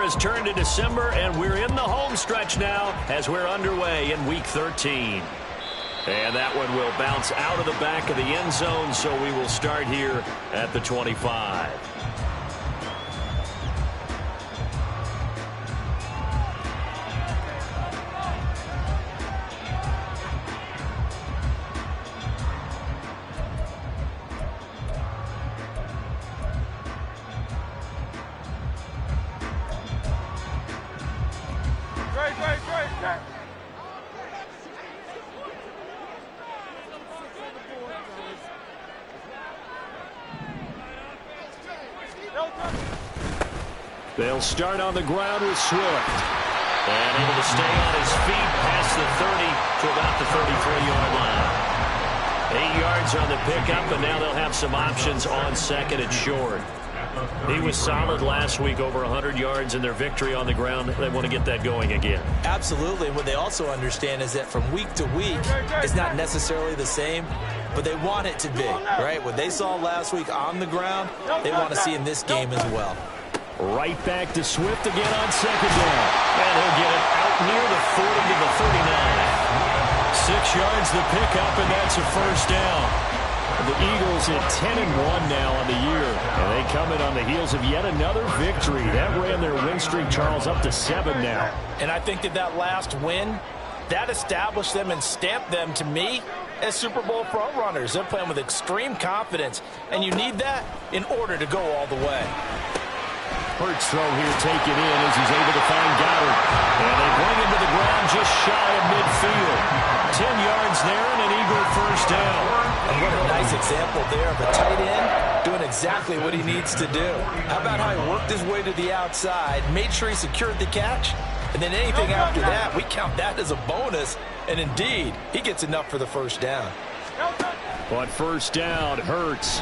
has turned to December, and we're in the home stretch now as we're underway in Week 13. And that one will bounce out of the back of the end zone, so we will start here at the 25. They'll start on the ground with Swift. And able to stay on his feet past the 30 to about the 33-yard line. 8 yards on the pickup, and now they'll have some options on second and short. He was solid last week, over 100 yards in their victory on the ground. They want to get that going again. Absolutely. And what they also understand is that from week to week, it's not necessarily the same, but they want it to be, right? What they saw last week on the ground, they want to see in this game as well. Right back to Swift again on second down. And he'll get it out near the 40 to the 39. 6 yards the pickup, and that's a first down. The Eagles at 10-1 now on the year. And they come in on the heels of yet another victory. That ran their win streak, Charles, up to 7 now. And I think that last win, that established them and stamped them, to me, as Super Bowl front runners. They're playing with extreme confidence, and you need that in order to go all the way. Hurts throw here taken in as he's able to find Goddard. And they bring him to the ground just shy of midfield. 10 yards there and an Eagle first down. And what a nice example there of a tight end doing exactly what he needs to do. How about how he worked his way to the outside, made sure he secured the catch, and then anything after that, we count that as a bonus. And indeed, he gets enough for the first down. But first down, Hurts.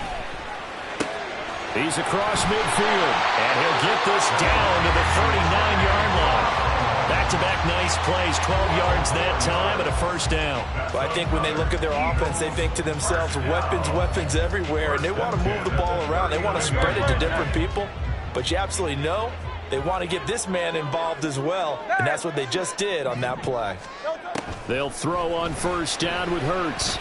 He's across midfield, and he'll get this down to the 39-yard line. Back-to-back nice plays, 12 yards that time, and a first down. Well, I think when they look at their offense, they think to themselves, weapons, weapons everywhere, and they want to move the ball around. They want to spread it to different people, but you absolutely know they want to get this man involved as well, and that's what they just did on that play. They'll throw on first down with Hurts.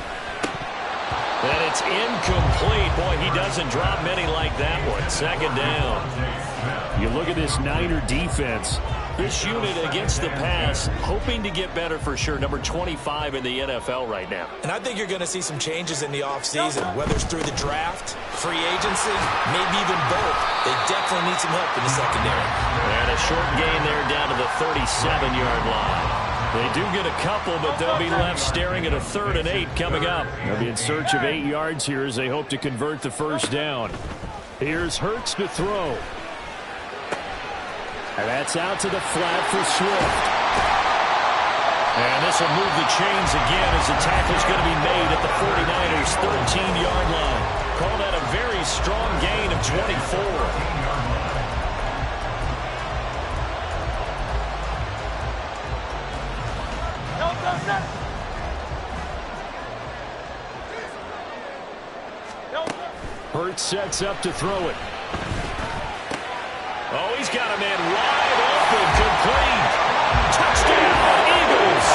And it's incomplete. Boy, he doesn't drop many like that one. Second down. You look at this Niner defense. This unit against the pass, hoping to get better for sure. Number 25 in the NFL right now. And I think you're going to see some changes in the offseason, whether it's through the draft, free agency, maybe even both. They definitely need some help in the secondary. And a short gain there down to the 37-yard line. They do get a couple, but they'll be left staring at a 3rd and 8 coming up. They'll be in search of 8 yards here as they hope to convert the first down. Here's Hurts to throw. And that's out to the flat for Swift. And this will move the chains again as the tackle's going to be made at the 49ers' 13-yard line. Call that a very strong gain of 24. Hurts sets up to throw it. Oh, he's got a man wide open, complete. Touchdown, Eagles.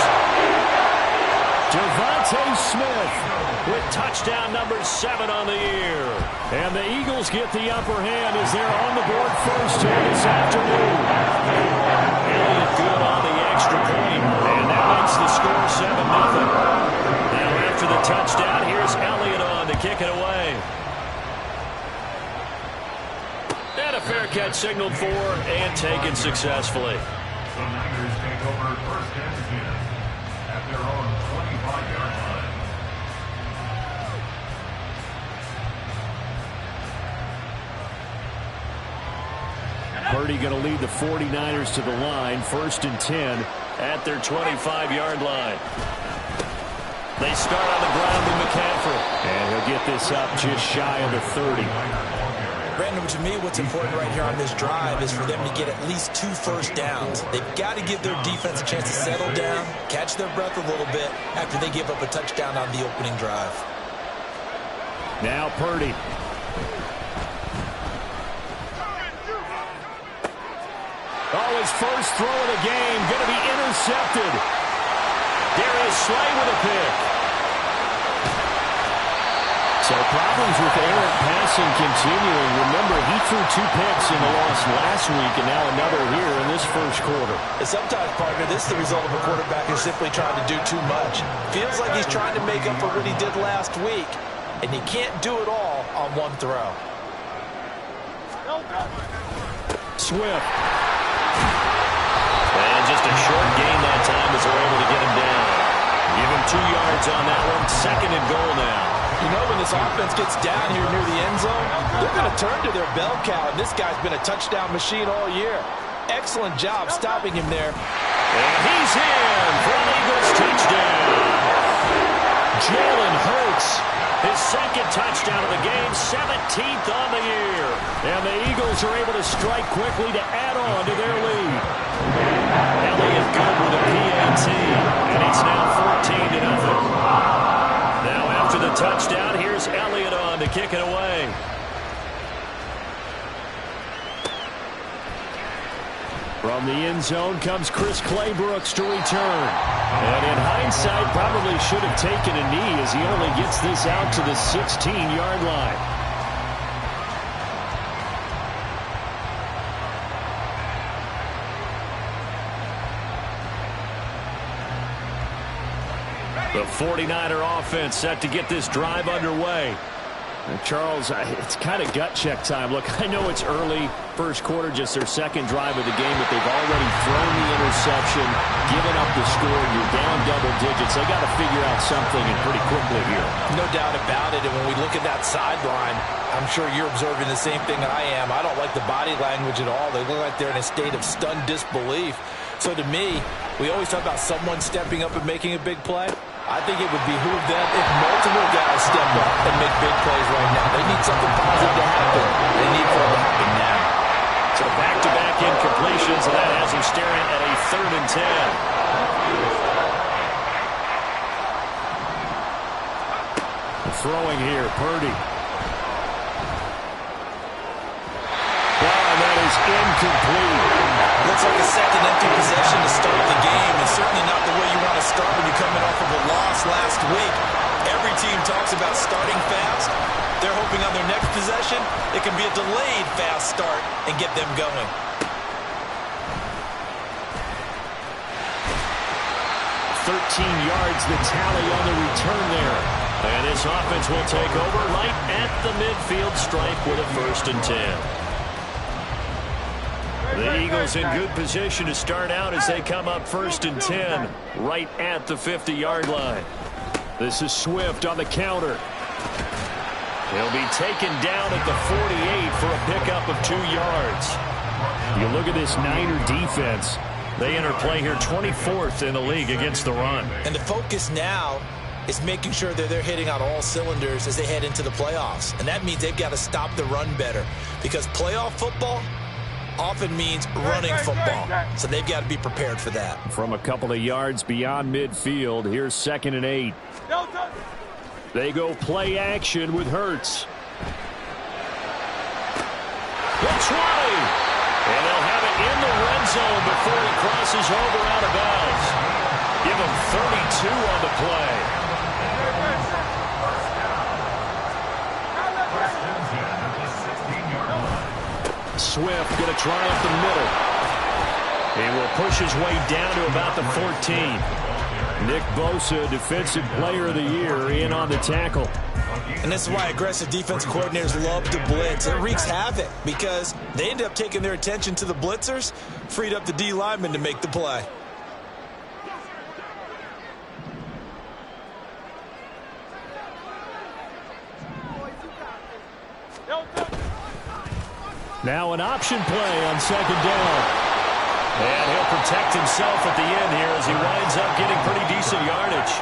Devontae Smith with touchdown number 7 on the year. And the Eagles get the upper hand as they're on the board first here this afternoon. Elliott good on the extra point, and that makes the score 7-0. Now after the touchdown, here's Elliott on to kick it away. And a fair catch signaled for and taken successfully. The Niners take over first and 10 at their own 25-yard line. Purdy going to lead the 49ers to the line, 1st and 10 at their 25-yard line. They start on the ground with McCaffrey, and he'll get this up just shy of the 30. Brandon, to me, what's important right here on this drive is for them to get at least 2 first downs. They've got to give their defense a chance to settle down, catch their breath a little bit after they give up a touchdown on the opening drive. Now Purdy. Oh, his first throw of the game. Going to be intercepted. Darius Slay with a pick. So problems with errant passing continuing. Remember, he threw 2 picks in the loss last week, and now another here in this first quarter. And sometimes, partner, this is the result of a quarterback who's simply trying to do too much. Feels like he's trying to make up for what he did last week, and he can't do it all on one throw. Swift. And just a short gain that time as they're able to get him down. Give him 2 yards on that one. 2nd and goal now. You know, when this offense gets down here near the end zone, they're going to turn to their bell cow, and this guy's been a touchdown machine all year. Excellent job stopping him there. And he's in for an Eagles touchdown. Jalen Hurts, his 2nd touchdown of the game, 17th on the year. And the Eagles are able to strike quickly to add on to their lead. Elliott good with a PAT, and it's now 14-0. Now after the touchdown, here's Elliott on to kick it away. From the end zone comes Chris Claybrooks to return. And in hindsight, probably should have taken a knee as he only gets this out to the 16-yard line. The 49er offense set to get this drive underway. Charles, it's kind of gut check time. Look, I know it's early, first quarter, just their 2nd drive of the game, but they've already thrown the interception, given up the score. You're down double digits. They got to figure out something, and pretty quickly here. No doubt about it. And when we look at that sideline, I'm sure you're observing the same thing I am. I don't like the body language at all. They look like they're in a state of stunned disbelief. So to me, we always talk about someone stepping up and making a big play. I think it would behoove them if multiple guys step up and make big plays right now. They need something positive to happen. They need for it to happen now. So back-to-back incompletions, and that has him staring at a 3rd and 10. Throwing here, Purdy. That is incomplete. Looks like a 2nd empty possession to start the game, and certainly not the way you want to start when you're coming off of a loss last week. Every team talks about starting fast. They're hoping on their next possession, it can be a delayed fast start and get them going. yards the tally on the return there. And this offense will take over right at the midfield stripe with a 1st and 10. The Eagles in good position to start out as they come up 1st and 10 right at the 50-yard line. This is Swift on the counter. He'll be taken down at the 48 for a pickup of 2 yards. You look at this Niner defense. They enter play here 24th in the league against the run. And the focus now is making sure that they're hitting on all cylinders as they head into the playoffs. And that means they've got to stop the run better, because playoff football often means running football. So they've got to be prepared for that. From a couple of yards beyond midfield, here's 2nd and 8. They go play action with Hurts. That's right. And they'll have it in the red zone before he crosses over out of bounds. Give him 32 on the play. Swift going to try up the middle. He will push his way down to about the 14. Nick Bosa, Defensive Player of the Year, in on the tackle. And this is why aggressive defensive coordinators love to blitz. It wreaks havoc because they end up taking their attention to the blitzers, freed up the D lineman to make the play. Now an option play on 2nd down. And he'll protect himself at the end here as he winds up getting pretty decent yardage.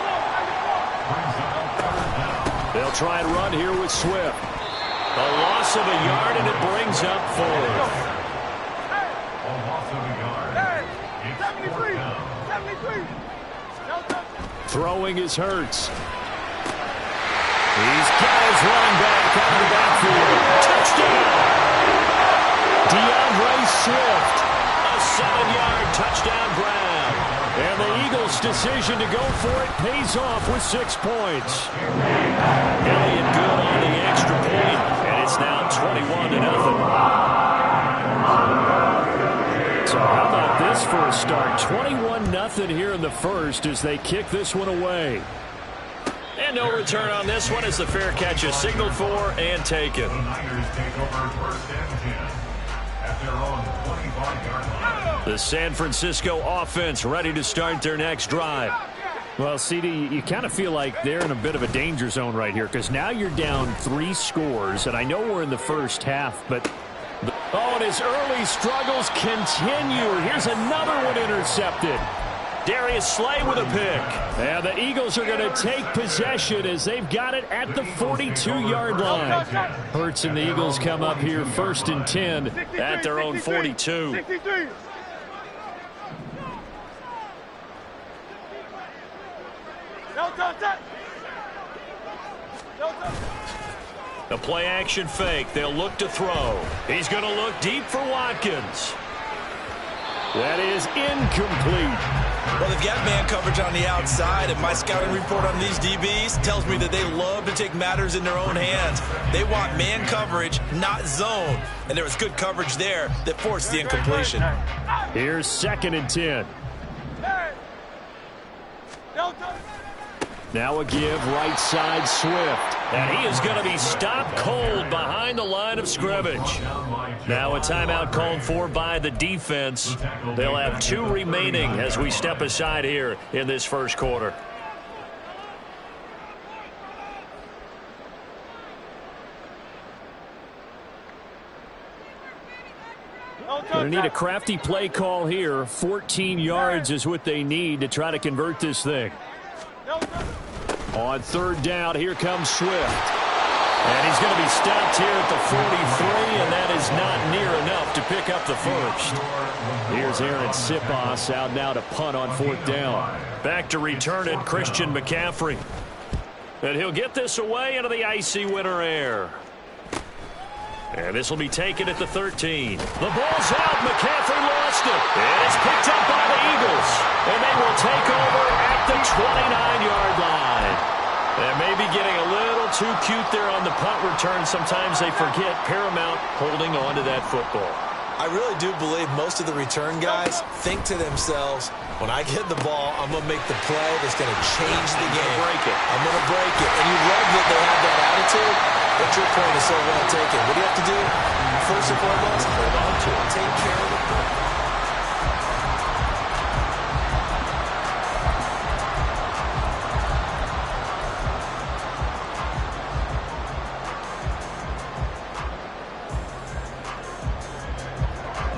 They'll try and run here with Swift. A loss of a yard, and it brings up 4th. Throwing is Hurts. He's got his running back out of the backfield. Touchdown! DeAndre Swift. A 7-yard touchdown grab. And the Eagles' decision to go for it pays off with 6 points. Elliott good on the extra point, and it's now 21-0. So how about this for a start? 21-0 here in the first as they kick this one away. And no return on this one as the fair catch is signaled for and taken. The Niners take over first and 10 at their own 25-yard line. The San Francisco offense ready to start their next drive. Well, CD, you kind of feel like they're in a bit of a danger zone right here because now you're down 3 scores, and I know we're in the first half, but oh, and his early struggles continue. Here's another one intercepted. Darius Slay with a pick. And the Eagles are going to take possession as they've got it at the 42-yard line. Hurts and the Eagles come up here first and 10 at their own 42. The play action fake. They'll look to throw. He's going to look deep for Watkins. That is incomplete. Well, they've got man coverage on the outside, and my scouting report on these DBs tells me that they love to take matters in their own hands. They want man coverage, not zone. And there was good coverage there that forced the incompletion. Here's 2nd and 10. Now a give right side Swift. And he is going to be stopped cold behind the line of scrimmage. Now a timeout called for by the defense. They'll have 2 remaining as we step aside here in this first quarter. Going to need a crafty play call here. 14 yards is what they need to try to convert this thing. On 3rd down, here comes Swift. And he's going to be stopped here at the 43, and that is not near enough to pick up the first. Here's Aaron Sipos out now to punt on 4th down. Back to return it, Christian McCaffrey. And he'll get this away into the icy winter air. And this will be taken at the 13. The ball's out. McCaffrey lost it. And it's picked up by the Eagles. And they will take over at the 29-yard line. They may be getting a little too cute there on the punt return. Sometimes they forget Paramount holding on to that football. I really do believe most of the return guys think to themselves, when I get the ball, I'm going to make the play that's going to change the game. I'm going to break it. And you love that they have that attitude, but your point is so well taken. What do you have to do? First and foremost, hold on to it. Take care of the ball.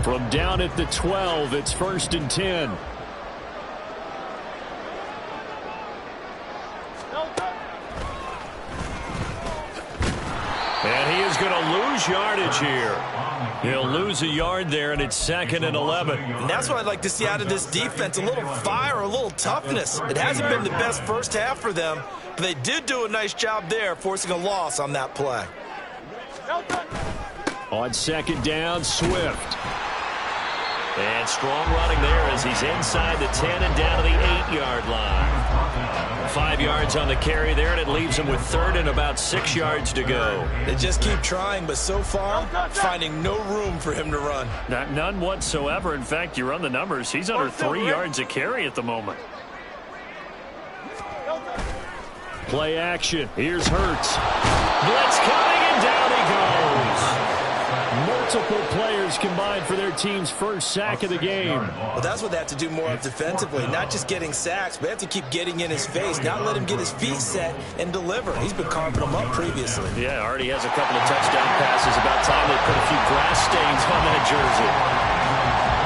From down at the 12, it's 1st and 10. And he is going to lose yardage here. He'll lose a yard there, and it's 2nd and 11. And that's what I'd like to see out of this defense, a little fire, a little toughness. It hasn't been the best first half for them, but they did do a nice job there, forcing a loss on that play. On 2nd down, Swift. And strong running there as he's inside the 10 and down to the 8-yard line. 5 yards on the carry there, and it leaves him with 3rd and about 6 yards to go. They just keep trying, but so far, finding no room for him to run. None whatsoever. In fact, you run the numbers. He's under 3 yards a carry at the moment. Play action. Here's Hurts. Blitz coming, and down he goes. Multiple players combined for their team's first sack of the game. Well, that's what they have to do more of defensively. Not just getting sacks, but they have to keep getting in his face. Not let him get his feet set and deliver. He's been carving them up previously. Yeah, already has a couple of touchdown passes. About time they put a few grass stains on that jersey.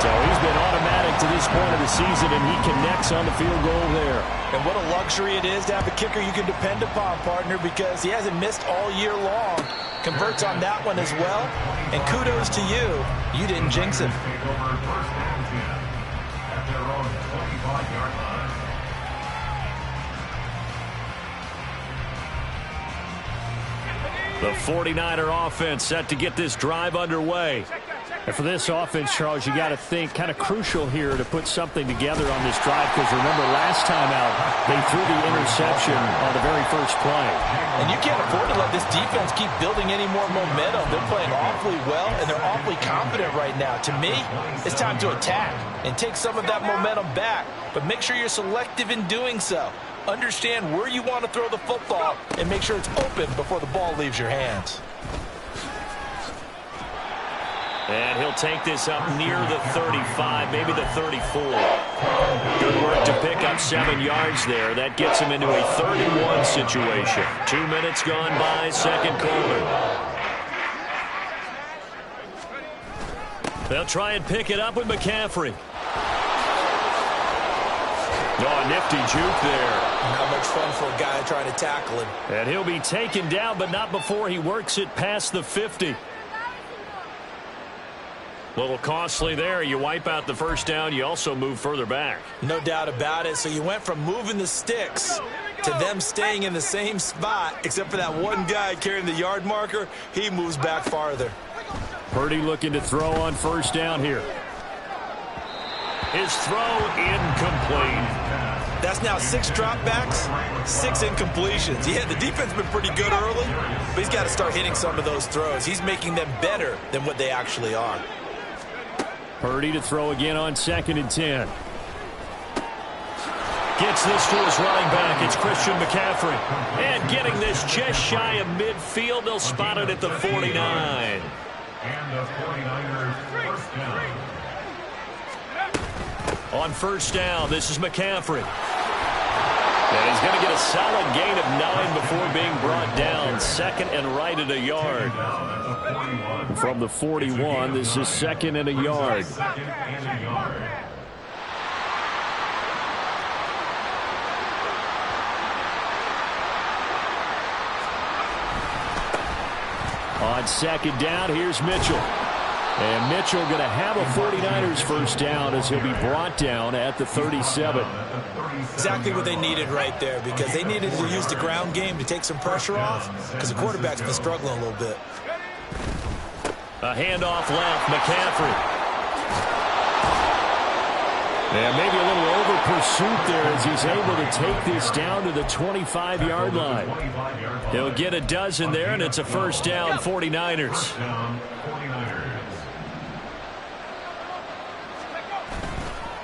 So he's been automatic to this point of the season, and he connects on the field goal there. And what a luxury it is to have a kicker you can depend upon, partner, because he hasn't missed all year long. Converts on that one as well. And kudos to you. You didn't jinx him. The 49er offense set to get this drive underway. And for this offense, Charles, you got to think kind of crucial here to put something together on this drive, because remember last time out they threw the interception on the very first play. And you can't afford to let this defense keep building any more momentum. They're playing awfully well, and they're awfully confident right now. To me, it's time to attack and take some of that momentum back, but make sure you're selective in doing so. Understand where you want to throw the football and make sure it's open before the ball leaves your hands. And he'll take this up near the 35, maybe the 34. Good work to pick up 7 yards there. That gets him into a 31 situation. 2 minutes gone by, second quarter. They'll try and pick it up with McCaffrey. Oh, nifty juke there. Not much fun for a guy trying to tackle him. And he'll be taken down, but not before he works it past the 50. Little costly there. You wipe out the first down. You also move further back. No doubt about it. So you went from moving the sticks to them staying in the same spot, except for that one guy carrying the yard marker. He moves back farther. Purdy looking to throw on first down here. His throw incomplete. That's now 6 dropbacks, 6 incompletions. Yeah, the defense has been pretty good early, but he's got to start hitting some of those throws. He's making them better than what they actually are. Purdy to throw again on 2nd and 10. Gets this to his running back. It's Christian McCaffrey. And getting this just shy of midfield. They'll spot it at the 49. And the 49ers first down. On first down, this is McCaffrey. And he's going to get a solid gain of 9 before being brought down. 2nd and right at a yard. From the 41, this is 2nd and a yard. On 2nd down, here's Mitchell. And Mitchell going to have a 49ers first down as he'll be brought down at the 37. Exactly what they needed right there, because they needed to use the ground game to take some pressure off, because the quarterback's been struggling a little bit. A handoff left, McCaffrey. And maybe a little over pursuit there as he's able to take this down to the 25-yard line. He'll get a dozen there, and it's a first down, 49ers.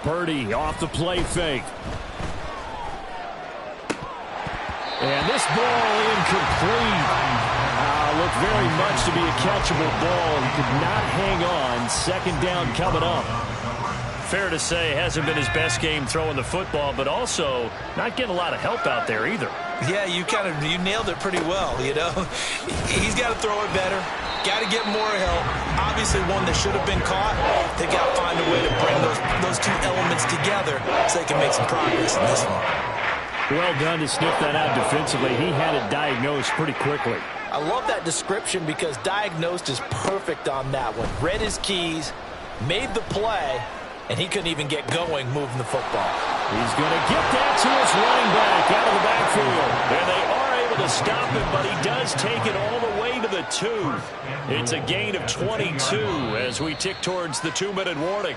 Purdy off the play fake. And this ball incomplete. Looked very much to be a catchable ball. He could not hang on. 2nd down coming up. Fair to say, hasn't been his best game throwing the football, but also not getting a lot of help out there either. Yeah, you nailed it pretty well, you know. He's got to throw it better. Got to get more help. Obviously one that should have been caught. They got to find a way to bring those two elements together so they can make some progress in this one. Well done to sniff that out defensively. He had it diagnosed pretty quickly. I love that description because diagnosed is perfect on that one. Read his keys, made the play, and he couldn't even get going moving the football. He's going to get that to his running back out of the backfield. And they are able to stop him, but he does take it all the way to the 2. It's a gain of 22 as we tick towards the 2-minute warning.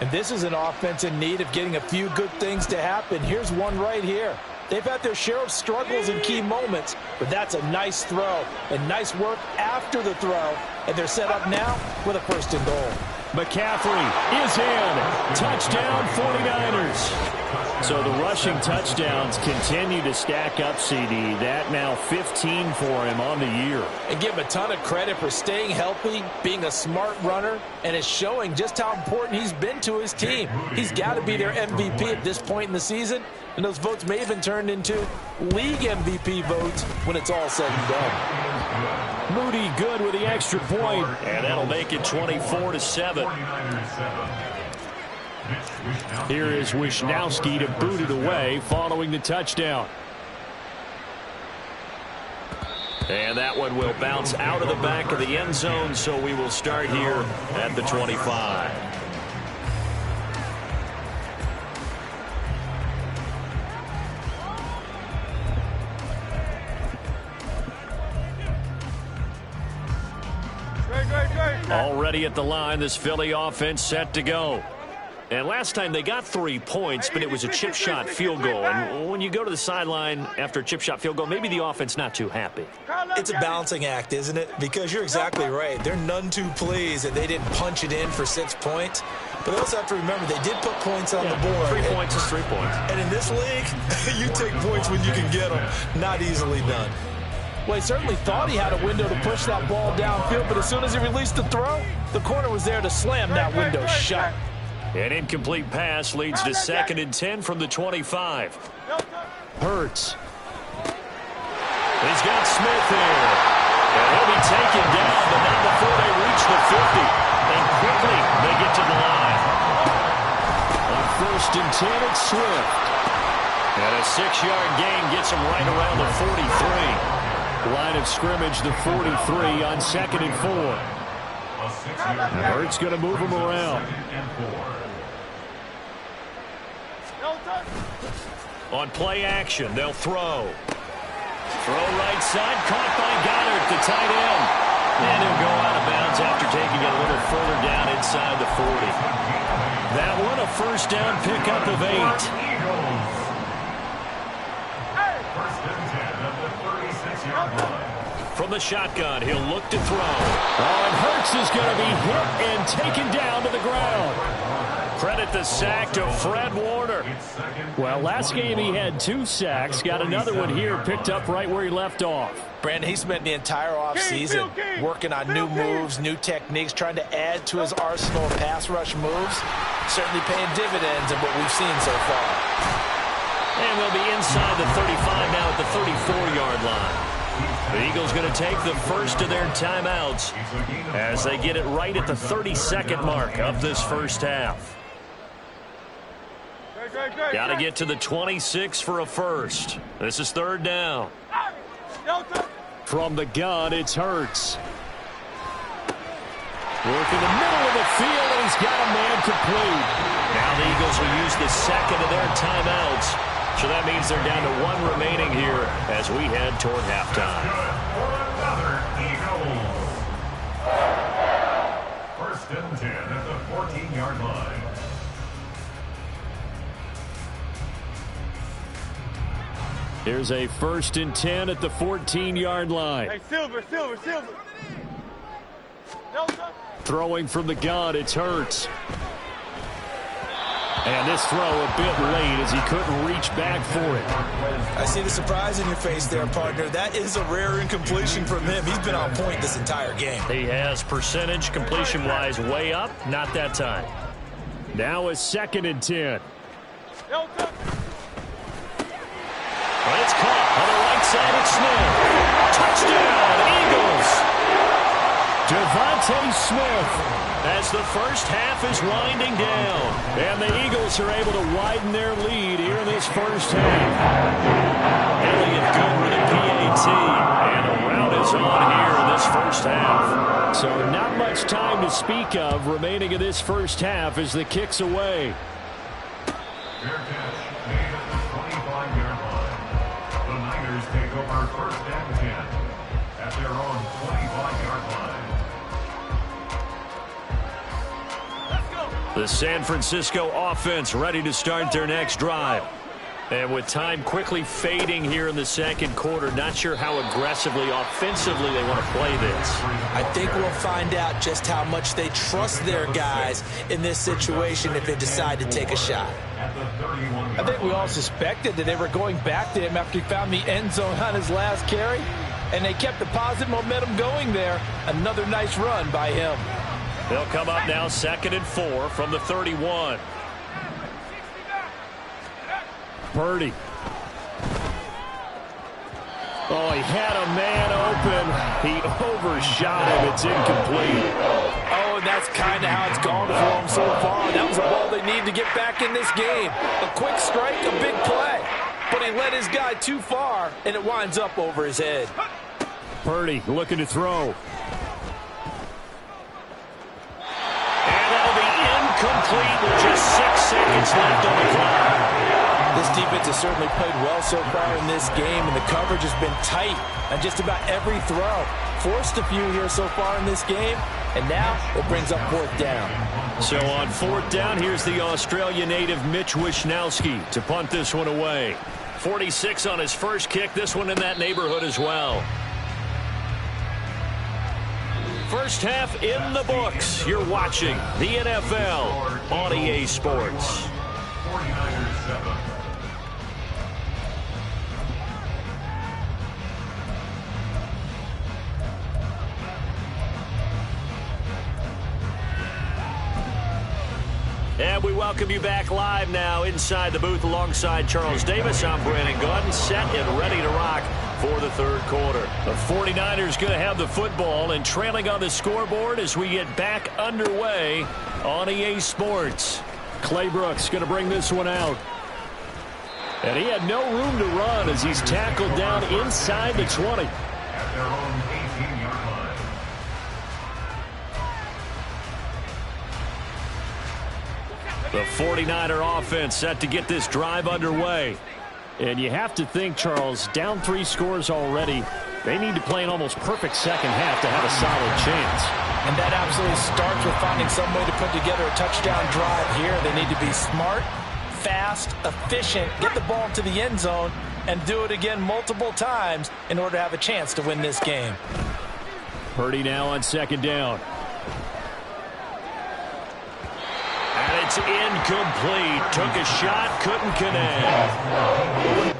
And this is an offense in need of getting a few good things to happen. Here's one right here. They've had their share of struggles in key moments, but that's a nice throw and nice work after the throw. And they're set up now with a 1st and goal. McCaffrey is in. Touchdown, 49ers. So the rushing touchdowns continue to stack up, CD. That now 15 for him on the year. And give him a ton of credit for staying healthy, being a smart runner, and it's showing just how important he's been to his team. He's got to be their MVP at this point in the season, and those votes may even turn into league MVP votes when it's all said and done. Moody good with the extra point, and that'll make it 24-7. Here is Wisnowski to boot it away following the touchdown. And that one will bounce out of the back of the end zone, so we will start here at the 25. Great. Already at the line, this Philly offense set to go. And last time they got 3 points, but it was a chip shot field goal. And when you go to the sideline after a chip shot field goal, maybe the offense not too happy. It's a balancing act, isn't it? Because you're exactly right. They're none too pleased that they didn't punch it in for 6 points. But they also have to remember they did put points on the board. 3 points is 3 points. And in this league, you take points when you can get them. Not easily done. Well, he certainly thought he had a window to push that ball downfield, but as soon as he released the throw, the corner was there to slam that window shut. An incomplete pass leads to 2nd and 10 from the 25. Hurts. He's got Smith here. And he'll be taken down, but not before they reach the 50. And quickly they get to the line. On 1st and 10, it's Swift. And a 6-yard gain gets him right around the 43. Line of scrimmage, the 43 on 2nd and 4. Hurts going to move him around. On play action, they'll throw. Throw right side, caught by Goddard, the tight end. And he'll go out of bounds after taking it a little further down inside the 40. That one, a 1st down pickup of 8. From the shotgun, he'll look to throw. Oh, and Hurts is going to be hit and taken down to the ground. Credit the sack to Fred Warner. Well, last game he had 2 sacks. Got another one here, picked up right where he left off. Brandon, he spent the entire offseason working on new moves, new techniques, trying to add to his arsenal of pass rush moves. Certainly paying dividends in what we've seen so far. And they'll be inside the 35 now at the 34-yard line. The Eagles going to take the first of their timeouts as they get it right at the 32nd mark of this first half. Got to get to the 26 for a 1st. This is 3rd down. From the gun, it's Hurts. Work in the middle of the field, and he's got a man complete. Now the Eagles will use the 2nd of their timeouts. So that means they're down to 1 remaining here as we head toward halftime. 1st and 10 at the 14-yard line. Here's a 1st and 10 at the 14-yard line. Hey, Silver. Throwing from the gun, it's Hurts. And this throw a bit late as he couldn't reach back for it. I see the surprise in your face there, partner. That is a rare incompletion from him. He's been on point this entire game. He has percentage completion-wise way up, not that time. Now a 2nd and 10. But it's caught on the right side of Smith. Touchdown, Eagles! Devontae Smith as the first half is winding down. And the Eagles are able to widen their lead here in this first half. Elliott good with a PAT. And the rout is on here in this first half. So not much time to speak of remaining in this first half as the kick's away. Fair catch made at the 25-yard line. The Niners take over 1st and 10 at their own 25-yard line. The San Francisco offense ready to start their next drive. And with time quickly fading here in the 2nd quarter, not sure how aggressively, offensively they want to play this. I think we'll find out just how much they trust their guys in this situation if they decide to take a shot. I think we all suspected that they were going back to him after he found the end zone on his last carry, and they kept the positive momentum going there. Another nice run by him. They'll come up now 2nd and 4 from the 31. Purdy. Oh, he had a man open. He overshot him. It's incomplete. Oh, and that's kind of how it's gone for him so far. That was a ball they need to get back in this game. A quick strike, a big play. But he led his guy too far, and it winds up over his head. Purdy looking to throw. Complete with just 6 seconds left on the clock. This defense defense has certainly played well so far in this game, and the coverage has been tight on just about every throw. Forced a few here so far in this game, and now it brings up fourth down. So on fourth down, here's the Australia native Mitch Wishnowski to punt this one away. 46 on his first kick, this one in that neighborhood as well. First half in the books. You're watching the NFL on EA Sports. 49ers 7. And we welcome you back live now inside the booth alongside Charles Davis. I'm Brandon Gunn, set and ready to rock for the third quarter. The 49ers going to have the football and trailing on the scoreboard as we get back underway on EA Sports. Clay Brooks going to bring this one out. And he had no room to run as he's tackled down inside the 20. At their own 18-yard line. The 49er offense set to get this drive underway. And you have to think, Charles, down 3 scores already. They need to play an almost perfect second half to have a solid chance. And that absolutely starts with finding some way to put together a touchdown drive here. They need to be smart, fast, efficient, get the ball to the end zone, and do it again multiple times in order to have a chance to win this game. Purdy now on second down. And it's incomplete. Took a shot, couldn't connect.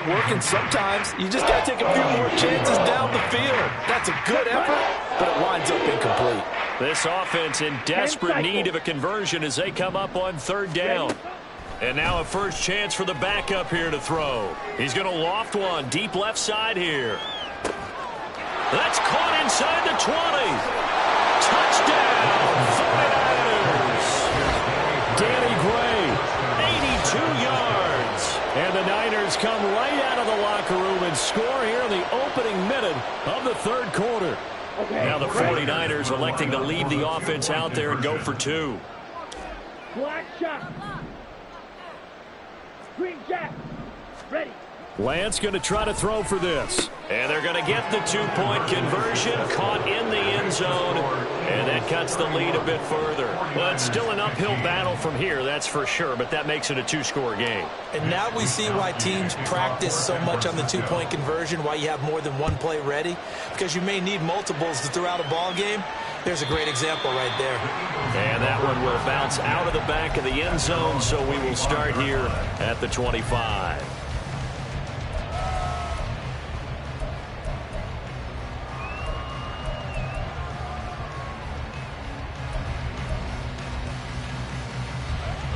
Working sometimes. You just got to take a few more chances down the field. That's a good effort, but it winds up incomplete. This offense in desperate need of a conversion as they come up on third down. And now a first chance for the backup here to throw. He's going to loft one deep left side here. That's caught inside the 20. Touchdown, 49ers. Danny Gray, 82 yards. And the Niners come right out of the locker room and score here in the opening minute of the third quarter. Now the 49ers electing to leave the offense out there and go for 2. Black shot. Green jack. Ready. Lance going to try to throw for this. And they're going to get the 2-point conversion, caught in the end zone, and that cuts the lead a bit further. Well, it's still an uphill battle from here, that's for sure, but that makes it a 2-score game. And now we see why teams practice so much on the 2-point conversion, why you have more than one play ready, because you may need multiples to throw out a ball game. There's a great example right there. And that one will bounce out of the back of the end zone, so we will start here at the 25.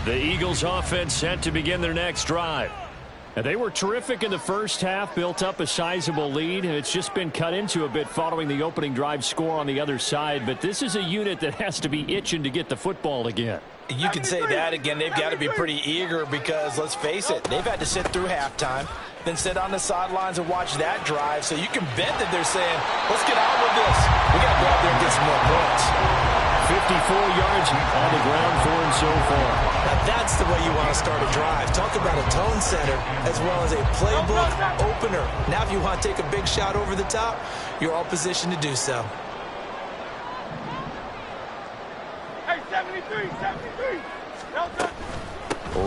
The Eagles offense set to begin their next drive. And they were terrific in the first half, built up a sizable lead, and it's just been cut into a bit following the opening drive score on the other side. But this is a unit that has to be itching to get the football again. You can say that again. They've got to be pretty eager because, let's face it, they've had to sit through halftime, then sit on the sidelines and watch that drive. So you can bet that they're saying, let's get on with this. We got to go out there and get some more points. 54 yards on the ground for him so far. Now that's the way you want to start a drive. Talk about a tone setter as well as a playbook opener. Now if you want to take a big shot over the top, you're all positioned to do so. Hey, 73, 73.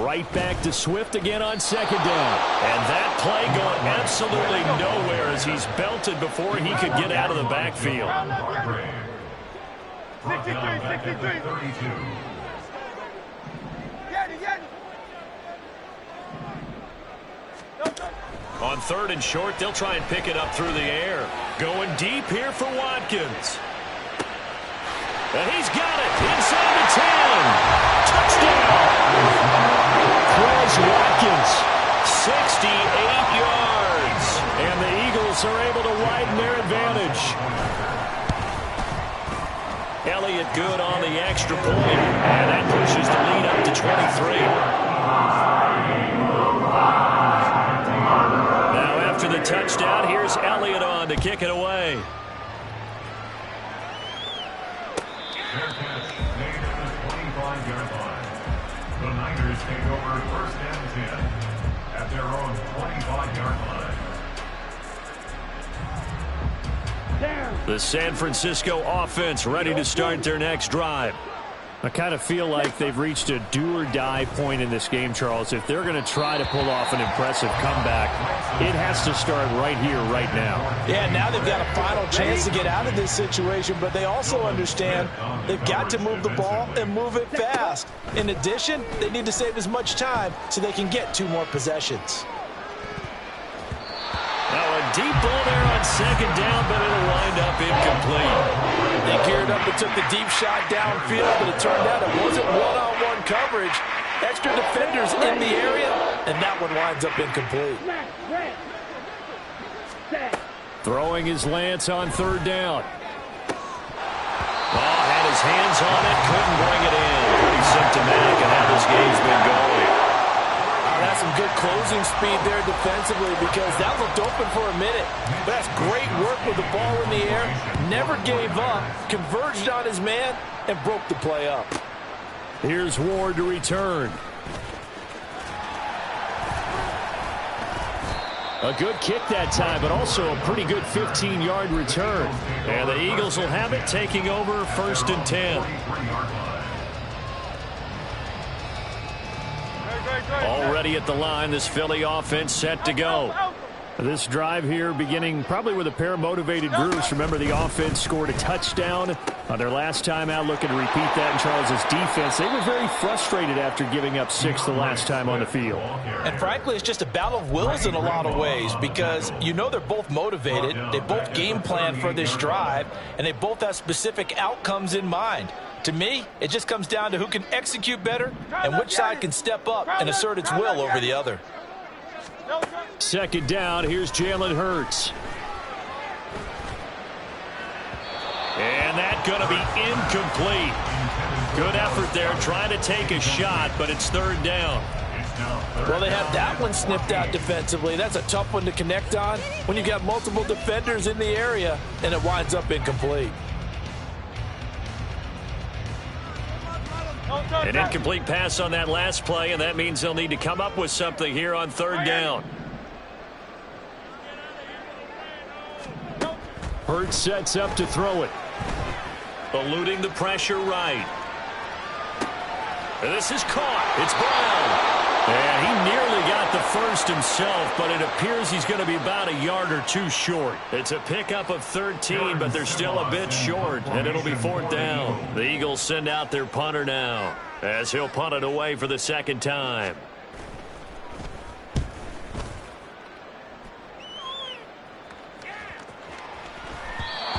Right back to Swift again on second down. And that play going absolutely nowhere as he's belted before he could get out of the backfield. 63, 63. On third and short, they'll try and pick it up through the air. Going deep here for Watkins. And he's got it inside the 10. Touchdown. Chris Watkins, 68 yards. And the Eagles are able to widen their advantage. Elliott it good on the extra point. And that pushes the lead up to 23. Now after the touchdown, here's Elliott on to kick it away. Fair catch made at the 25-yard line. The Niners take over first and 10 at their own 25-yard line. The San Francisco offense ready to start their next drive. I kind of feel like they've reached a do-or-die point in this game, Charles. If they're going to try to pull off an impressive comeback, it has to start right here, right now. Yeah, now they've got a final chance to get out of this situation, but they also understand they've got to move the ball and move it fast. In addition, they need to save as much time so they can get 2 more possessions. Now a deep ball there on second down, but it'll wind up incomplete. They geared up and took the deep shot downfield, but it turned out it wasn't one-on-one coverage. Extra defenders in the area, and that one winds up incomplete. Throwing his Lance on third down. Ball had his hands on it, couldn't bring it in. Pretty symptomatic of how this game's been going. That's some good closing speed there defensively because that looked open for a minute. But that's great work with the ball in the air. Never gave up, converged on his man, and broke the play up. Here's Ward to return. A good kick that time, but also a pretty good 15-yard return. And the Eagles will have it, taking over first and 10. Already at the line, this Philly offense set to go. This drive here beginning probably with a pair of motivated groups. Remember, the offense scored a touchdown on their last time out, looking to repeat that in Charles's defense. They were very frustrated after giving up 6 the last time on the field. And frankly, it's just a battle of wills in a lot of ways because you know they're both motivated. They both game plan for this drive, and they both have specific outcomes in mind. To me, it just comes down to who can execute better and which side can step up and assert its will over the other. Second down, here's Jalen Hurts. And that's going to be incomplete. Good effort there trying to take a shot, but it's third down. Well, they have that one snipped out defensively. That's a tough one to connect on when you've got multiple defenders in the area, and it winds up incomplete. An incomplete pass on that last play, and that means they'll need to come up with something here on third down. Hurts sets up to throw it. Eluding the pressure right. This is caught. It's Brown. And he nearly got the first himself, but it appears he's going to be about a yard or 2 short. It's a pickup of 13, but they're still a bit short, and it'll be fourth down. The Eagles send out their punter now, as he'll punt it away for the second time.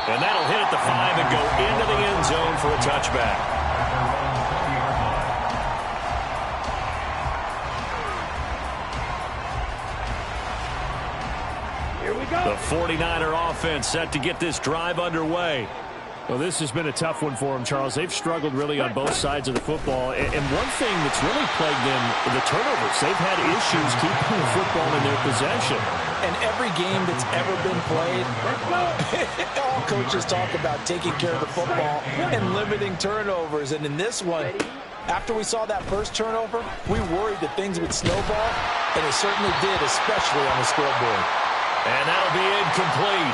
And that'll hit at the 5 and go into the end zone for a touchback. The 49er offense set to get this drive underway. Well, this has been a tough one for them, Charles. They've struggled really on both sides of the football. And one thing that's really plagued them, the turnovers. They've had issues keeping the football in their possession. And every game that's ever been played, all coaches talk about taking care of the football and limiting turnovers. And in this one, after we saw that first turnover, we worried that things would snowball, and it certainly did, especially on the scoreboard. And that'll be incomplete.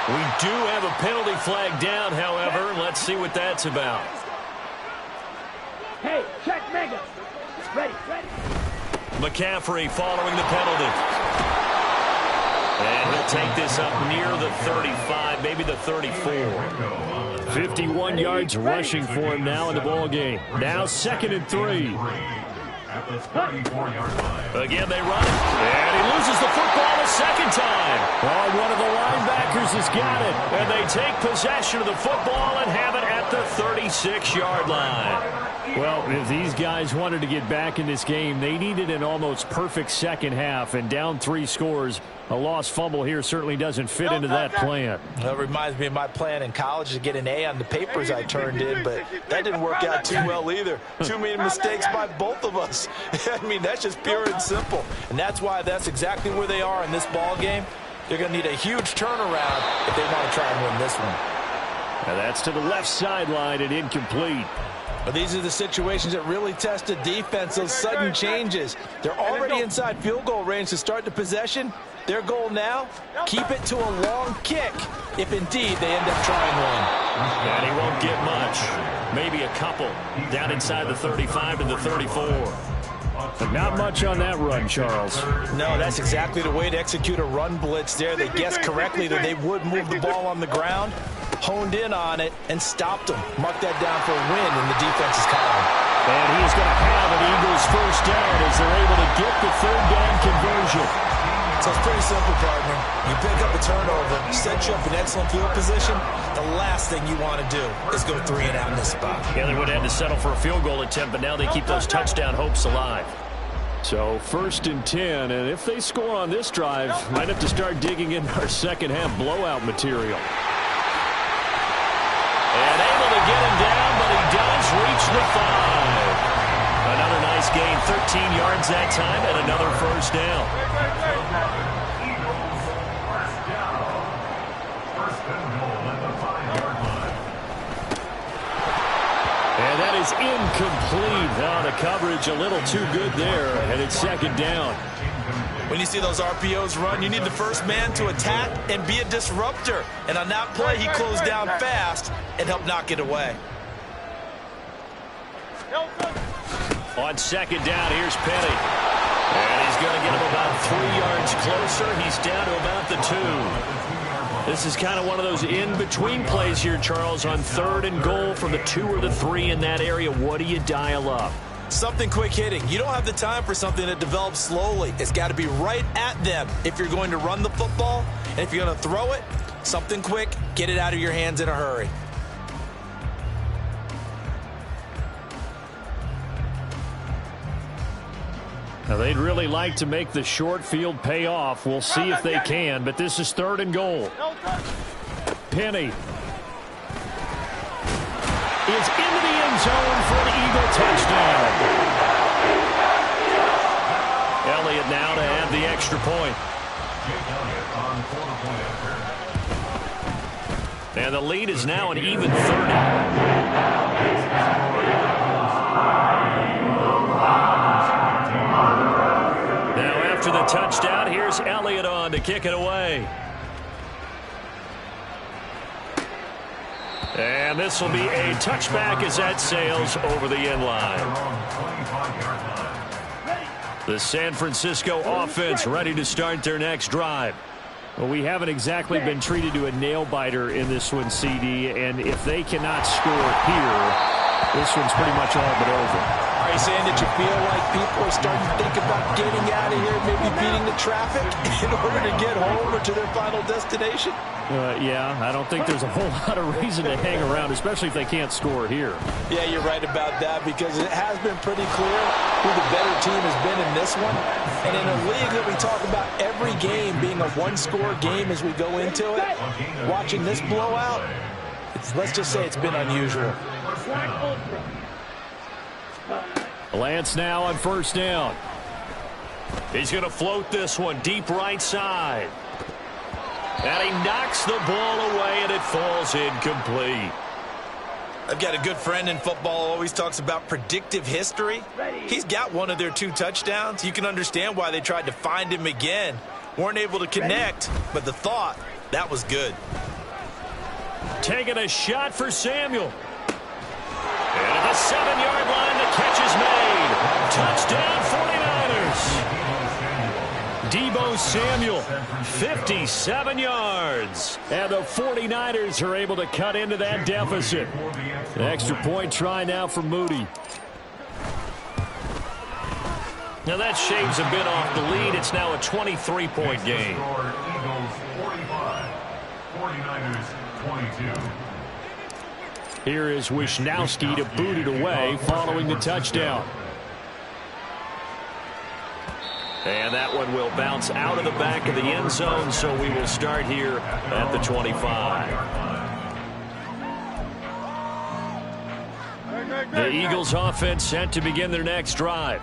We do have a penalty flag down, however. Let's see what that's about. Hey, check Mega. Ready. McCaffrey following the penalty. And he'll take this up near the 35, maybe the 34. 51 yards rushing for him now in the ball game. Now 2nd and 3. At the 34-yard line. Again, they run it. And he loses the football a second time. Oh, one of the linebackers has got it. And they take possession of the football and have it at the 36-yard line. Well, if these guys wanted to get back in this game, they needed an almost perfect second half, and down 3 scores. A lost fumble here certainly doesn't fit into that plan. That reminds me of my plan in college to get an A on the papers I turned in, but that didn't work out too well either. Too many mistakes by both of us. I mean, that's just pure and simple. And that's why that's exactly where they are in this ball game. They're going to need a huge turnaround if they want to try and win this one. Now that's to the left sideline and incomplete. But these are the situations that really test a defense, those sudden changes. They're already inside field goal range to start the possession. Their goal now, keep it to a long kick, if indeed they end up trying one. And he won't get much. Maybe a couple. Down inside the 35 to the 34. But not much on that run, Charles. No, that's exactly the way to execute a run blitz there. They guessed correctly that they would move the ball on the ground, honed in on it, and stopped them. Mark that down for a win in the defense's column. And he's going to have an Eagles first down as they're able to get the third down conversion. So it's pretty simple, partner. You pick up a turnover, set you up in excellent field position. The last thing you want to do is go 3 and out in this spot. Yeah, they would have to settle for a field goal attempt, but now they keep those touchdown hopes alive. So 1st and 10, and if they score on this drive, might have to start digging in our second half blowout material. And able to get him down, but he does reach the 5. Another nice gain, 13 yards that time, and another first down. Eagles first down. First and goal at the 5-yard line. And that is incomplete. Now the coverage a little too good there, and it's second down. When you see those RPOs run, you need the first man to attack and be a disruptor. And on that play, he closed down fast and helped knock it away. On second down, here's Penny. And he's going to get him about 3 yards closer. He's down to about the 2. This is kind of one of those in-between plays here, Charles, on 3rd and goal from the 2 or the 3 in that area. What do you dial up? Something quick hitting. You don't have the time for something that develops slowly. It's got to be right at them if you're going to run the football. And if you're going to throw it, something quick, get it out of your hands in a hurry. Now, they'd really like to make the short field pay off. We'll see if they can, but this is 3rd and goal. Penny is into the end zone for the Eagle touchdown. Elliott now to add the extra point. And the lead is now an even 30. After the touchdown, here's Elliott on to kick it away. And this will be a touchback as that sails over the end line. The San Francisco offense ready to start their next drive. Well, we haven't exactly been treated to a nail-biter in this one, CD, and if they cannot score here, this one's pretty much all but over. Are you saying that you feel like people are starting to think about getting out of here, maybe beating the traffic in order to get home or to their final destination? Yeah, I don't think there's a whole lot of reason to hang around, especially if they can't score here. Yeah, you're right about that because it has been pretty clear who the better team has been in this one. And in a league that we talk about every game being a one-score game as we go into it, watching this blowout, let's just say it's been unusual. Lance now on first down. He's going to float this one deep right side. And he knocks the ball away, and it falls incomplete. I've got a good friend in football who always talks about predictive history. He's got one of their 2 touchdowns. You can understand why they tried to find him again. Weren't able to connect, but the thought, that was good. Taking a shot for Samuel. And at the 7-yard line, the catch is made. Touchdown, 49ers. Deebo Samuel, 57 yards. And the 49ers are able to cut into that deficit. The extra point try now for Moody. Now that shaves a bit off the lead. It's now a 23-point game. Eagles 45, 49ers 22. Here is Wisnowski to boot it away following the touchdown. And that one will bounce out of the back of the end zone, so we will start here at the 25. The Eagles offense set to begin their next drive.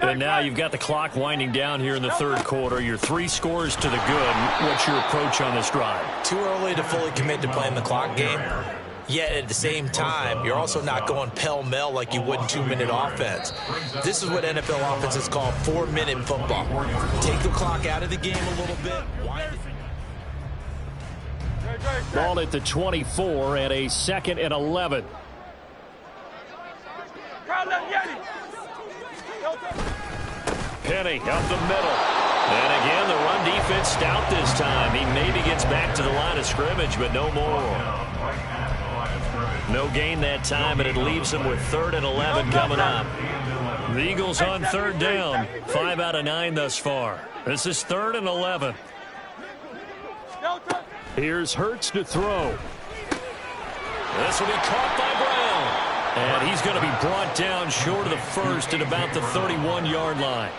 And now you've got the clock winding down here in the third quarter. Your 3 scores to the good. What's your approach on this drive? Too early to fully commit to playing the clock game. Yet at the same time, you're also not going pell-mell like you would in 2-minute offense. This is what NFL offenses call 4-minute football. Take the clock out of the game a little bit. Ball at the 24 and a 2nd and 11. Penny up the middle. And again, the run defense stout this time. He maybe gets back to the line of scrimmage, but no more. No gain that time, and it leaves him with 3rd and 11 coming up. The Eagles on 3rd down. 5 out of 9 thus far. This is 3rd and 11. Here's Hurts to throw. This will be caught by Brown. And he's going to be brought down short of the first at about the 31-yard line.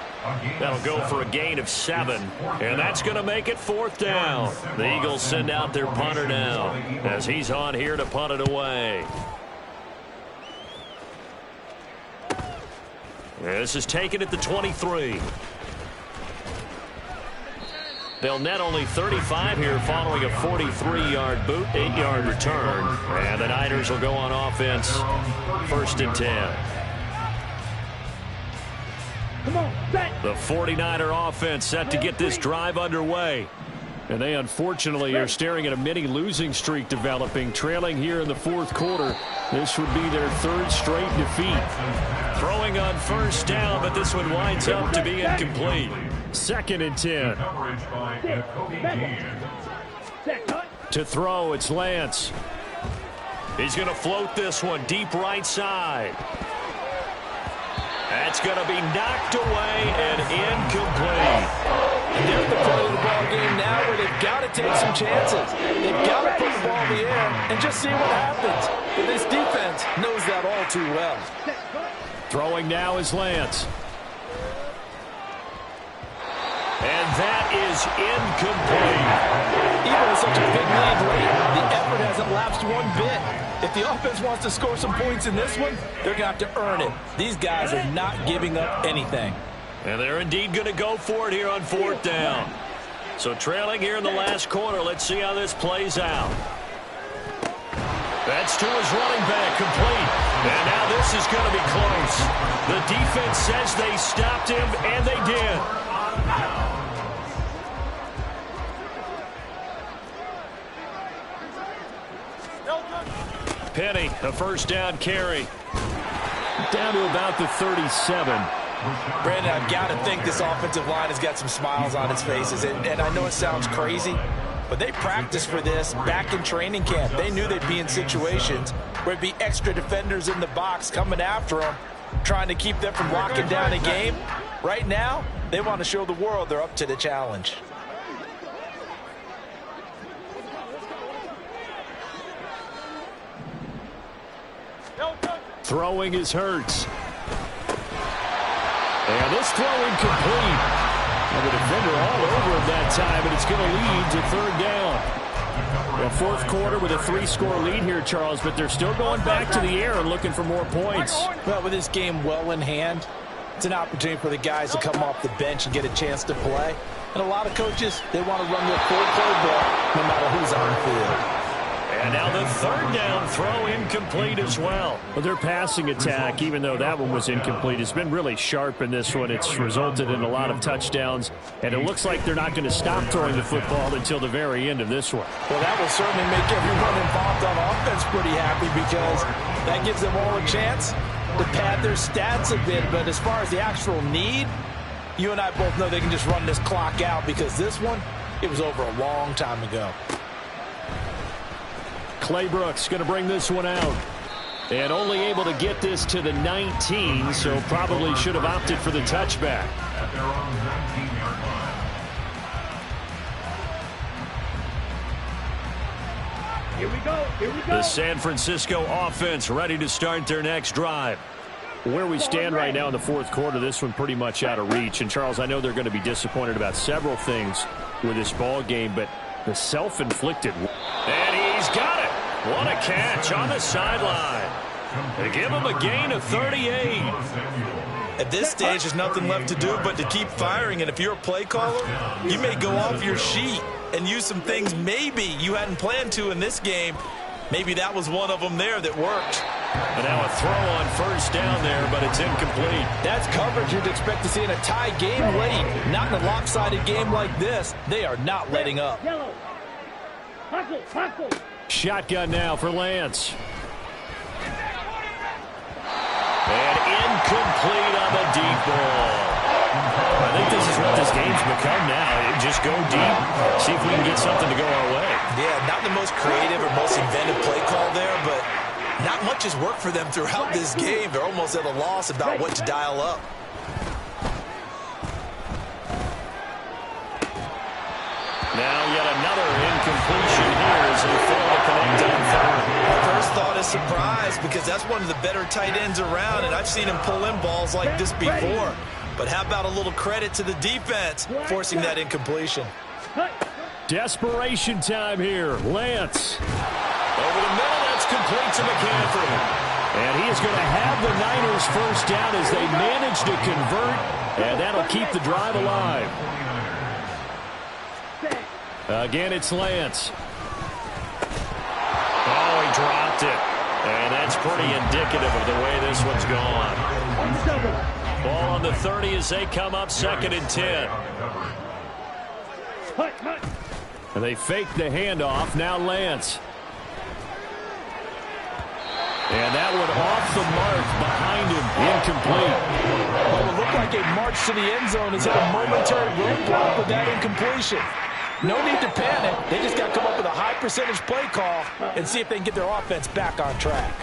That'll go for a gain of 7. And that's going to make it 4th down. The Eagles send out their punter now as he's on here to punt it away. This is taken at the 23. They'll net only 35 here following a 43-yard boot, 8-yard return. And the Niners will go on offense, 1st and 10. The 49er offense set to get this drive underway. And they unfortunately are staring at a mini losing streak developing, trailing here in the 4th quarter. This would be their 3rd straight defeat. Throwing on 1st down, but this one winds up to be incomplete. 2nd and 10. To throw, it's Lance. He's going to float this one deep right side. That's going to be knocked away and incomplete. And they're at the part of the ball game now where they've got to take some chances. They've got to put the ball in the air and just see what happens. But this defense knows that all too well. Throwing now is Lance. And that is incomplete. Even with such a big lead late, the effort hasn't lapsed one bit. If the offense wants to score some points in this one, they're going to have to earn it. These guys are not giving up anything. And they're indeed going to go for it here on 4th down. So trailing here in the last quarter, let's see how this plays out. That's to his running back, complete. And now this is going to be close. The defense says they stopped him, and they did. Penny, a 1st down carry. Down to about the 37. Brandon, I've got to think this offensive line has got some smiles on its faces. And I know it sounds crazy, but they practiced for this back in training camp. They knew they'd be in situations where there'd be extra defenders in the box coming after them, trying to keep them from locking down a game. Right now, they want to show the world they're up to the challenge. Throwing is Hurts. And this throw incomplete. And the defender all over him that time, and it's going to lead to 3rd down. Well, 4th quarter with a 3-score lead here, Charles, but they're still going back to the air and looking for more points. Well, with this game well in hand, it's an opportunity for the guys to come off the bench and get a chance to play. And a lot of coaches, they want to run their full playbook no matter who's on the field. And now the 3rd down throw incomplete as well. Well, their passing attack, even though that one was incomplete, has been really sharp in this one. It's resulted in a lot of touchdowns, and it looks like they're not going to stop throwing the football until the very end of this one. Well, that will certainly make everyone involved on offense pretty happy because that gives them all a chance to pad their stats a bit. But as far as the actual need, you and I both know they can just run this clock out because this one, it was over a long time ago. Clay Brooks going to bring this one out. And only able to get this to the 19, so probably should have opted for the touchback. At their own 19-yard line. Here we go. Here we go. The San Francisco offense ready to start their next drive. Where we stand right now in the fourth quarter, this one pretty much out of reach. And, Charles, I know they're going to be disappointed about several things with this ball game, but the self-inflicted. And he's got it. What a catch on the sideline. They give him a gain of 38. At this stage, there's nothing left to do but to keep firing. And if you're a play caller, you may go off your sheet and use some things maybe you hadn't planned to in this game. Maybe that was one of them there that worked. And now a throw on first down there, but it's incomplete. That's coverage you'd expect to see in a tie game late. Not in a lopsided game like this. They are not letting up. Yellow. Hustle, hustle. Shotgun now for Lance. And incomplete on the deep ball. I think this is what this game's become now. Just go deep, see if we can get something to go our way. Yeah, not the most creative or most inventive play call there, but not much has worked for them throughout this game. They're almost at a loss about what to dial up. Now yet another incompletion here as they fail to connect on third. My first thought is surprise because that's one of the better tight ends around, and I've seen him pull in balls like this before. But how about a little credit to the defense forcing that incompletion? Desperation time here. Lance. Over the middle, that's complete to McCaffrey. And he is going to have the Niners first down as they manage to convert, and that'll keep the drive alive. Again, it's Lance. Oh, he dropped it. And that's pretty indicative of the way this one's gone. Ball on the 30 as they come up 2nd and 10. And they fake the handoff. Now Lance. And that one off the mark behind him. Incomplete. Well, it looked like a march to the end zone has hit a momentary roadblock with that incompletion. No need to panic. They just got to come up with a high percentage play call and see if they can get their offense back on track.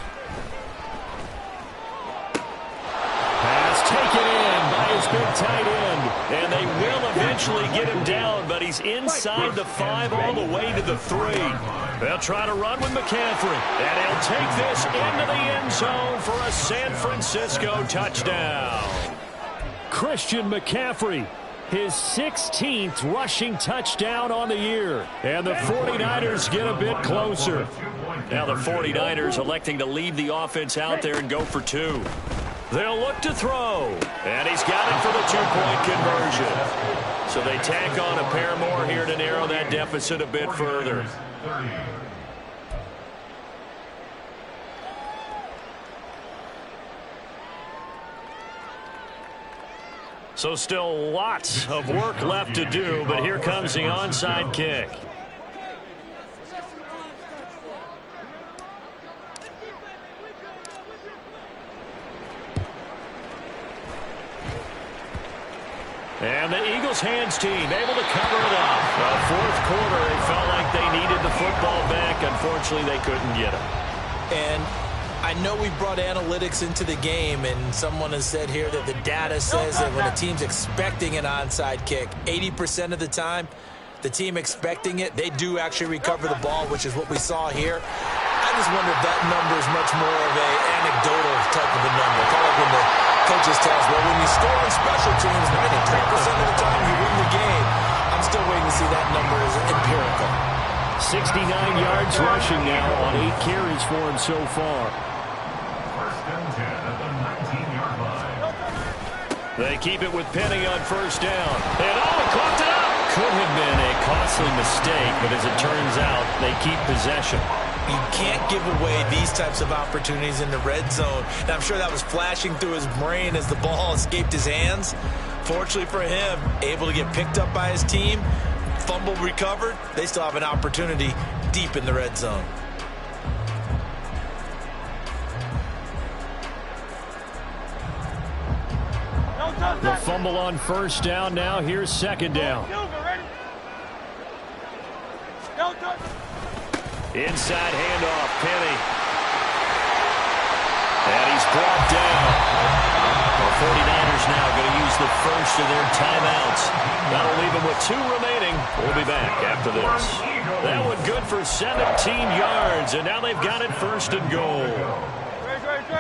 Pass taken in by his big tight end. And they will eventually get him down, but he's inside the 5 all the way to the 3. They'll try to run with McCaffrey. And he'll take this into the end zone for a San Francisco touchdown. Christian McCaffrey. His 16th rushing touchdown on the year. And the 49ers get a bit closer. Now the 49ers electing to leave the offense out there and go for 2. They'll look to throw. And he's got it for the 2-point conversion. So they tack on a pair more here to narrow that deficit a bit further. So still lots of work left to do, but here comes the onside kick. And the Eagles hands team able to cover it up. The fourth quarter, it felt like they needed the football back. Unfortunately, they couldn't get it. And I know we brought analytics into the game, and someone has said here that the data says that when a team's expecting an onside kick, 80% of the time, the team expecting it, they do actually recover the ball, which is what we saw here. I just wonder if that number is much more of an anecdotal type of a number. Kind of like when the coaches tell us, well, when you score on special teams, 93% of the time you win the game. I'm still waiting to see that number as empirical. 69 yards rushing now on 8 carries for him so far. They keep it with Penny on first down. And he clocked it up. Could have been a costly mistake, but as it turns out, they keep possession. You can't give away these types of opportunities in the red zone. And I'm sure that was flashing through his brain as the ball escaped his hands. Fortunately for him, able to get picked up by his team, fumble recovered. They still have an opportunity deep in the red zone. The fumble on first down now. Here's second down. Inside handoff, Penny. And he's brought down. The 49ers now going to use the first last of their timeouts. That'll leave them with 2 remaining. We'll be back after this. That one good for 17 yards, and now they've got it 1st and goal.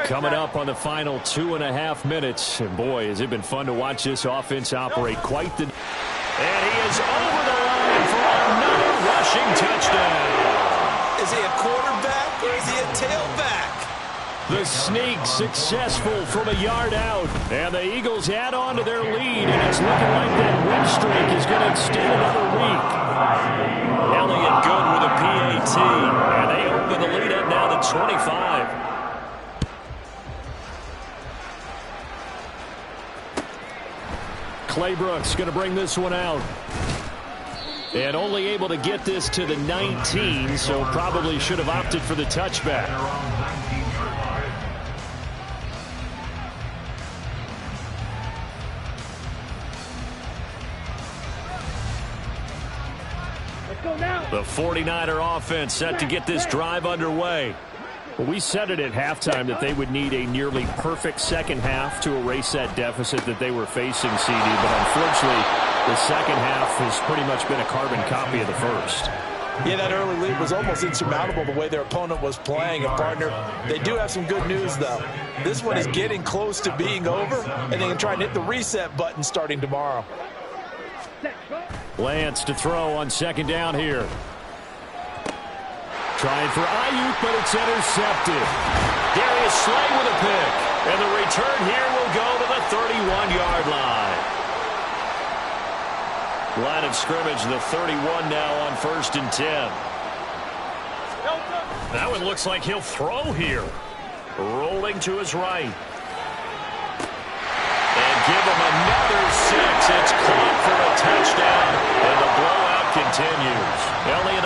Coming up on the final 2.5 minutes. And boy, has it been fun to watch this offense operate quite the... And he is over the line for another rushing touchdown. Is he a quarterback or is he a tailback? The sneak successful from a yard out. And the Eagles add on to their lead, and it's looking like that win streak is going to extend another week. Elliott good with a PAT, and they open the lead up now to 25. Claybrook's going to bring this one out. And only able to get this to the 19, so probably should have opted for the touchback. Let's go now. The 49er offense set to get this drive underway. Well, we said it at halftime that they would need a nearly perfect second half to erase that deficit that they were facing, CD. But unfortunately, the second half has pretty much been a carbon copy of the first. Yeah, that early lead was almost insurmountable the way their opponent was playing. And, partner, they do have some good news, though. This one is getting close to being over, and they can try and hit the reset button starting tomorrow. Lance to throw on 2nd down here. Trying for Ayuk, but it's intercepted. Darius Slay with a pick. And the return here will go to the 31-yard line. Line of scrimmage, the 31 now on 1st and 10. That one looks like he'll throw here. Rolling to his right. And give him another 6. It's caught for a touchdown. And the blowout continues. Elliott